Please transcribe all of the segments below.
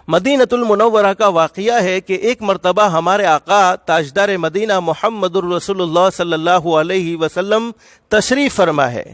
مدینۃ المنورہ کا واقعہ ہے کہ ایک مرتبہ ہمارے آقا تاجدار مدینہ محمد الرسول اللہ صلی اللہ علیہ وسلم تشریف فرما ہے۔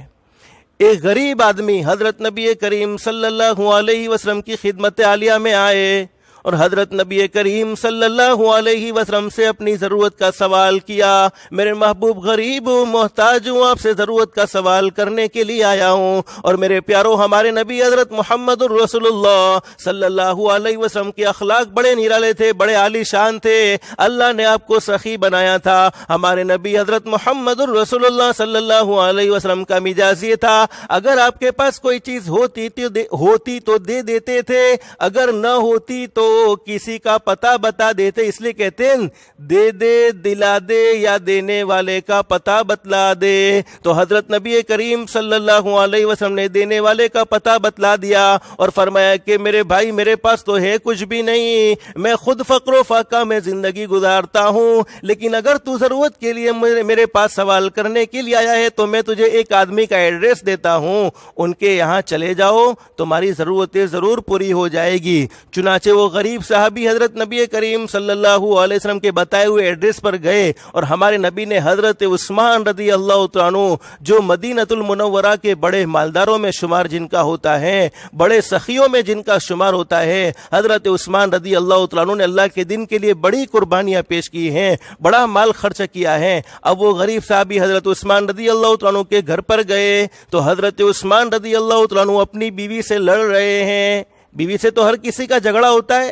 ایک غریب آدمی حضرت نبی کریم صلی اللہ علیہ وسلم کی خدمت عالیہ میں آئے اور حضرت نبی کریم صلی اللہ علیہ وسلم سے اپنی ضرورت کا سوال کیا۔ میرے محبوب غریب ہوں، محتاج ہوں، آپ سے ضرورت کا سوال کرنے کے لیے آیا ہوں۔ اور میرے پیارو، ہمارے نبی حضرت محمد الرسول اللہ صلی اللہ علیہ وسلم کے اخلاق بڑے نرالے تھے، بڑے عالی شان تھے۔ اللہ نے آپ کو سخی بنایا تھا۔ ہمارے نبی حضرت محمد الرسول اللہ صلی اللہ علیہ وسلم کا مزاج یہ تھا، اگر آپ کے پاس کوئی چیز ہوتی تو دے دیتے تھے، اگر نہ ہوتی تو کسی کا پتہ بتا دیتے۔ اس لیے کہتے ہیں دے دے دلا دے یا دینے والے کا پتہ بتلا دے۔ تو حضرت نبی کریم صلی اللہ علیہ وسلم نے دینے والے کا پتہ بتلا دیا اور فرمایا کہ میرے بھائی، میرے پاس تو ہے کچھ بھی نہیں، میں خود فقر و فاقہ میں زندگی گزارتا ہوں، لیکن اگر تو ضرورت کے لیے میرے پاس سوال کرنے کے لیے آیا ہے تو میں تجھے ایک آدمی کا ایڈریس دیتا ہوں، ان کے یہاں چلے جاؤ، تمہاری ضرورتیں ضرور پوری ہو جائے گی۔ چنانچہ وہ غریب صحابی حضرت نبی کریم صلی اللہ علیہ وسلم کے بتائے ہوئے ایڈریس پر گئے اور ہمارے نبی نے حضرت عثمان رضی اللہ تعالیٰ عنہ، جو مدینۃ المنورہ کے بڑے مالداروں میں شمار جن کا ہوتا ہے، بڑے سخیوں میں جن کا شمار ہوتا ہے، حضرت عثمان رضی اللہ تعالیٰ عنہ نے اللہ کے دین کے لیے بڑی قربانیاں پیش کی ہیں، بڑا مال خرچ کیا ہے۔ اب وہ غریب صحابی حضرت عثمان رضی اللہ تعالیٰ عنہ کے گھر پر گئے تو حضرت عثمان رضی اللہ تعالیٰ عنہ اپنی بیوی سے لڑ رہے ہیں۔ بیوی سے تو ہر کسی کا جھگڑا ہوتا ہے،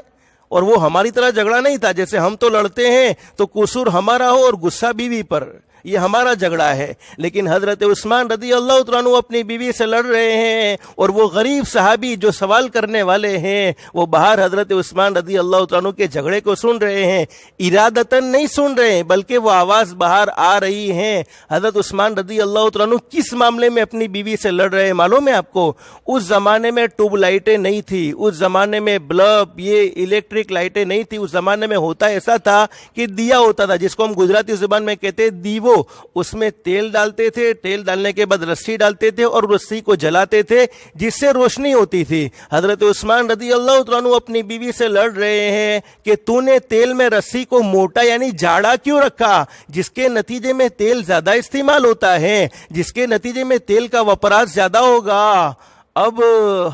اور وہ ہماری طرح جھگڑا نہیں تھا، جیسے ہم تو لڑتے ہیں تو قصور ہمارا ہو اور غصہ بیوی پر، یہ ہمارا جھگڑا ہے، لیکن حضرت عثمان رضی اللہ تعالیٰ عنہ اپنی بیوی سے لڑ رہے ہیں اور وہ غریب صحابی جو سوال کرنے والے ہیں وہ باہر حضرت عثمان رضی اللہ تعالیٰ عنہ کے جھگڑے کو سن رہے ہیں، ارادتاً نہیں سن رہے ہیں بلکہ وہ آواز باہر آ رہی ہے۔ حضرت عثمان رضی اللہ تعالیٰ عنہ کس معاملے میں اپنی بیوی سے لڑ رہے ہیں معلوم ہے آپ کو؟ اس زمانے میں ٹیوب لائٹیں نہیں تھی، اس زمانے میں بلب، یہ الیکٹرک لائٹیں نہیں تھی، اس زمانے میں ہوتا ایسا تھا کہ دیا ہوتا تھا، جس کو ہم گجراتی زبان میں کہتے دیو، اس میں تیل ڈالتے تھے، تیل ڈالنے کے بعد رسی ڈالتے تھے اور رسی کو جلاتے تھے جس سے روشنی ہوتی تھی۔ حضرت عثمان رضی اللہ تعالیٰ عنہ اپنی بیوی سے لڑ رہے ہیں کہ تو نے تیل میں رسی کو موٹا یعنی جاڑا کیوں رکھا، جس کے نتیجے میں تیل زیادہ استعمال ہوتا ہے، جس کے نتیجے میں تیل کا وپراش زیادہ ہوگا۔ اب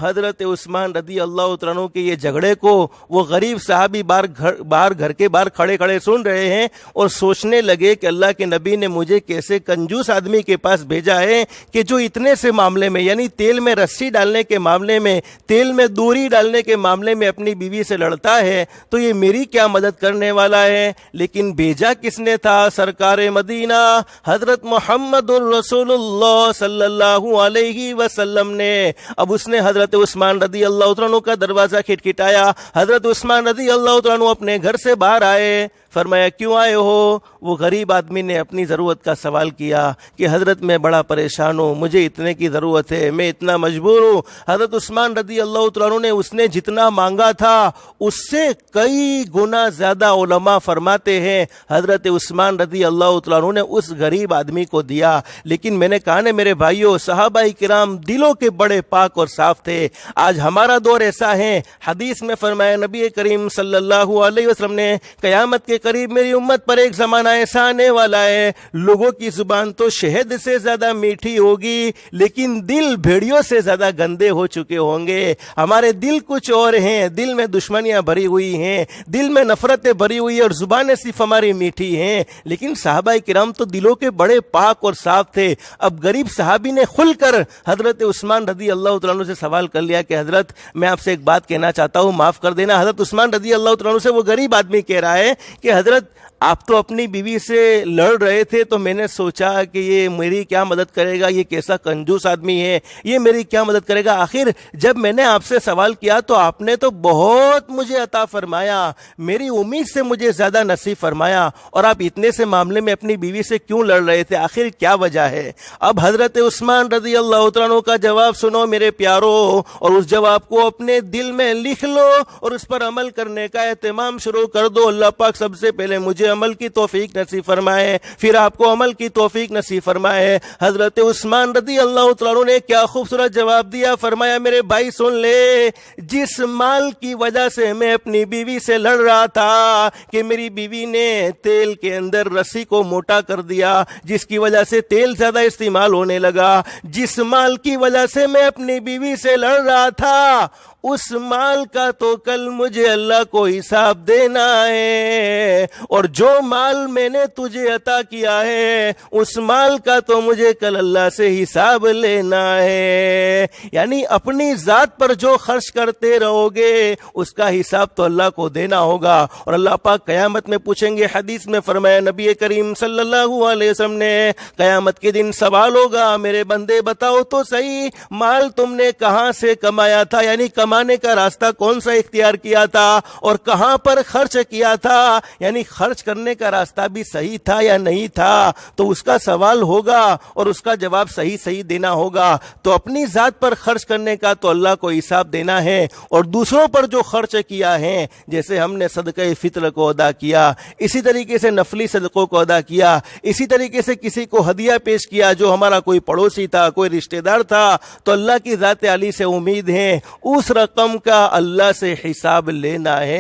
حضرت عثمان رضی اللہ عنہ کے یہ جھگڑے کو وہ غریب صحابی باہر گھر کے باہر کھڑے کھڑے سن رہے ہیں اور سوچنے لگے کہ اللہ کے نبی نے مجھے کیسے کنجوس آدمی کے پاس بھیجا ہے کہ جو اتنے سے معاملے میں یعنی تیل میں رسی ڈالنے کے معاملے میں، تیل میں دوری ڈالنے کے معاملے میں اپنی بیوی سے لڑتا ہے، تو یہ میری کیا مدد کرنے والا ہے۔ لیکن بھیجا کس نے تھا؟ سرکار مدینہ حضرت محمد الرسول اللہ صلی اللہ علیہ وسلم نے۔ اب اس نے حضرت عثمان رضی اللہ عنہ کا دروازہ کھٹکھٹایا۔ حضرت عثمان رضی اللہ عنہ اپنے گھر سے باہر آئے، فرمایا کیوں آئے ہو؟ وہ غریب آدمی نے اپنی ضرورت کا سوال کیا کہ حضرت میں بڑا پریشان ہوں، مجھے اتنے کی ضرورت ہے، میں اتنا مجبور ہوں۔ حضرت عثمان رضی اللہ عنہ نے اس نے جتنا مانگا تھا اس سے کئی گنا زیادہ علماء فرماتے ہیں حضرت عثمان رضی اللہ عنہ نے اس غریب آدمی کو دیا۔ لیکن میں نے کہا نا میرے بھائیوں، صحابہ کرام دلوں کے بڑے پاک اور صاف تھے۔ آج ہمارا دور ایسا ہے، حدیث میں فرمایا نبی کریم صلی اللہ علیہ وسلم نے قیامت کے قریب میری امت پر ایک زمانہ ایسا آنے والا ہے، لوگوں کی زبان تو شہد سے زیادہ میٹھی ہوگی لیکن دل بھیڑیوں سے زیادہ گندے ہو چکے ہوں گے۔ ہمارے دل کچھ اور ہیں، دل میں دشمنیاں بھری ہوئی ہیں، دل میں نفرتیں بھری ہوئی ہیں اور زبانیں صرف ہماری میٹھی ہیں، لیکن صحابہ کرام تو دلوں کے بڑے پاک اور صاف تھے۔ اب غریب صحابی نے کھل کر حضرت عثمان رضی اللہ عنہ سے سوال کر لیا کہ حضرت میں آپ سے ایک بات کہنا چاہتا ہوں، معاف کر دینا۔ حضرت عثمان رضی اللہ عنہ سے وہ غریب آدمی کہہ رہا ہے کہ حضرت آپ تو اپنی بیوی سے لڑ رہے تھے تو میں نے سوچا کہ یہ میری کیا مدد کرے گا، یہ کیسا کنجوس آدمی ہے، یہ میری کیا مدد کرے گا۔ آخر جب میں نے آپ سے سوال کیا تو آپ نے تو بہت مجھے عطا فرمایا، میری امید سے مجھے زیادہ نصیب فرمایا، اور آپ اتنے سے معاملے میں اپنی بیوی سے کیوں لڑ رہے تھے، آخر کیا وجہ ہے؟ اب حضرت عثمان رضی اللہ عنہ کا جواب سنو میرے پیارو، اور اس جواب کو اپنے دل میں لکھ لو اور اس پر عمل کرنے کا اہتمام شروع کر دو۔ اللہ پاک سب سے پہلے مجھے عمل کی توفیق نصیب فرمائے، پھر آپ کو عمل کی توفیق نصیب فرمائے۔ حضرت عثمان رضی اللہ تعالیٰ عنہ نے کیا خوبصورت جواب دیا، فرمایا میرے بھائی سن لے، جس مال کی وجہ سے میں اپنی بیوی سے لڑ رہا تھا کہ میری بیوی نے تیل کے اندر رسی کو موٹا کر دیا، جس کی وجہ سے تیل زیادہ استعمال ہونے لگا، جس مال کی وجہ سے میں اپنی بیوی سے لڑ رہا تھا، اس مال کا تو کل مجھے اللہ کو حساب دینا ہے، اور جو مال میں نے تجھے عطا کیا ہے اس مال کا تو مجھے کل اللہ سے حساب لینا ہے۔ یعنی اپنی ذات پر جو خرچ کرتے رہو گے اس کا حساب تو اللہ کو دینا ہوگا، اور اللہ پاک قیامت میں پوچھیں گے۔ حدیث میں فرمایا نبی کریم صلی اللہ علیہ وسلم نے، قیامت کے دن سوال ہوگا میرے بندے بتاؤ تو صحیح مال تم نے کہاں سے کمایا تھا، یعنی کمانے کا راستہ کون سا اختیار کیا تھا اور کہاں پر خرچ کیا تھا، یعنی خرچ کرنے کا راستہ بھی صحیح تھا یا نہیں تھا، تو اس کا سوال ہوگا اور اس کا جواب صحیح دینا ہوگا۔ تو اپنی ذات پر خرچ کرنے کا تو اللہ کو حساب دینا ہے، اور دوسروں پر جو خرچ کیا ہے، جیسے ہم نے صدقہ فطر کو ادا کیا، اسی طریقے سے نفلی صدقوں کو ادا کیا، اسی طریقے سے کسی کو ہدیہ پیش کیا جو ہمارا کوئی پڑوسی تھا، کوئی رشتہ دار تھا، تو اللہ کی ذات عالی سے امید ہے اس رقم کا اللہ سے حساب لینا ہے۔